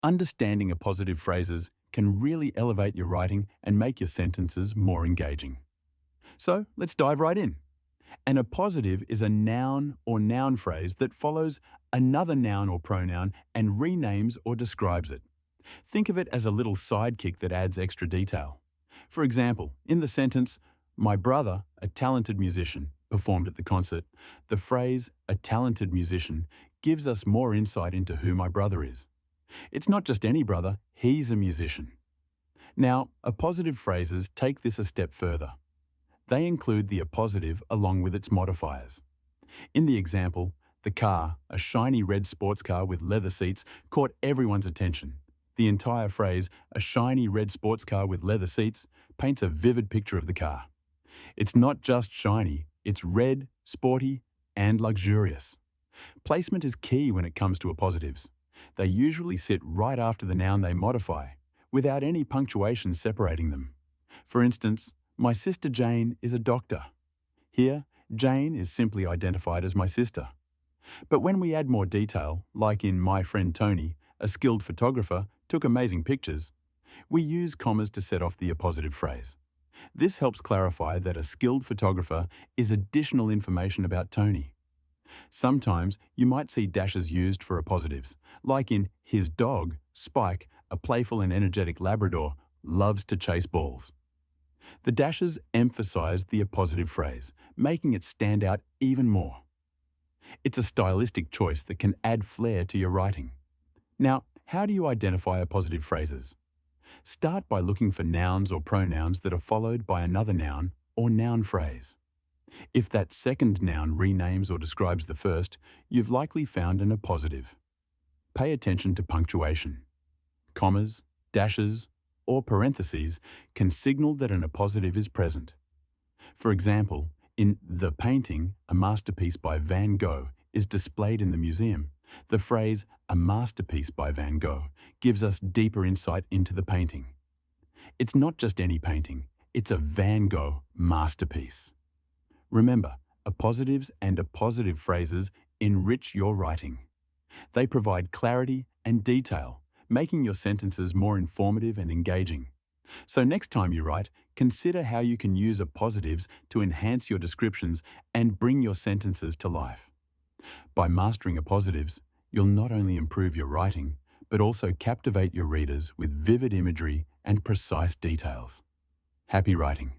Understanding appositive phrases can really elevate your writing and make your sentences more engaging. So let's dive right in. An appositive is a noun or noun phrase that follows another noun or pronoun and renames or describes it. Think of it as a little sidekick that adds extra detail. For example, in the sentence, "My brother, a talented musician, performed at the concert," the phrase "a talented musician" gives us more insight into who my brother is. It's not just any brother, he's a musician. Now, appositive phrases take this a step further. They include the appositive along with its modifiers. In the example, the car, a shiny red sports car with leather seats, caught everyone's attention. The entire phrase, "a shiny red sports car with leather seats," paints a vivid picture of the car. It's not just shiny, it's red, sporty, and luxurious. Placement is key when it comes to appositives. They usually sit right after the noun they modify, without any punctuation separating them. For instance, "My sister Jane is a doctor." Here, Jane is simply identified as my sister. But when we add more detail, like in "My friend Tony, a skilled photographer, took amazing pictures," we use commas to set off the appositive phrase. This helps clarify that a skilled photographer is additional information about Tony. Sometimes you might see dashes used for appositives, like in "His dog, Spike, a playful and energetic Labrador, loves to chase balls." The dashes emphasize the appositive phrase, making it stand out even more. It's a stylistic choice that can add flair to your writing. Now, how do you identify appositive phrases? Start by looking for nouns or pronouns that are followed by another noun or noun phrase. If that second noun renames or describes the first, you've likely found an appositive. Pay attention to punctuation. Commas, dashes, or parentheses can signal that an appositive is present. For example, in "The painting, a masterpiece by Van Gogh, is displayed in the museum," the phrase "a masterpiece by Van Gogh" gives us deeper insight into the painting. It's not just any painting, it's a Van Gogh masterpiece. Remember, appositives and appositive phrases enrich your writing. They provide clarity and detail, making your sentences more informative and engaging. So next time you write, consider how you can use appositives to enhance your descriptions and bring your sentences to life. By mastering appositives, you'll not only improve your writing, but also captivate your readers with vivid imagery and precise details. Happy writing!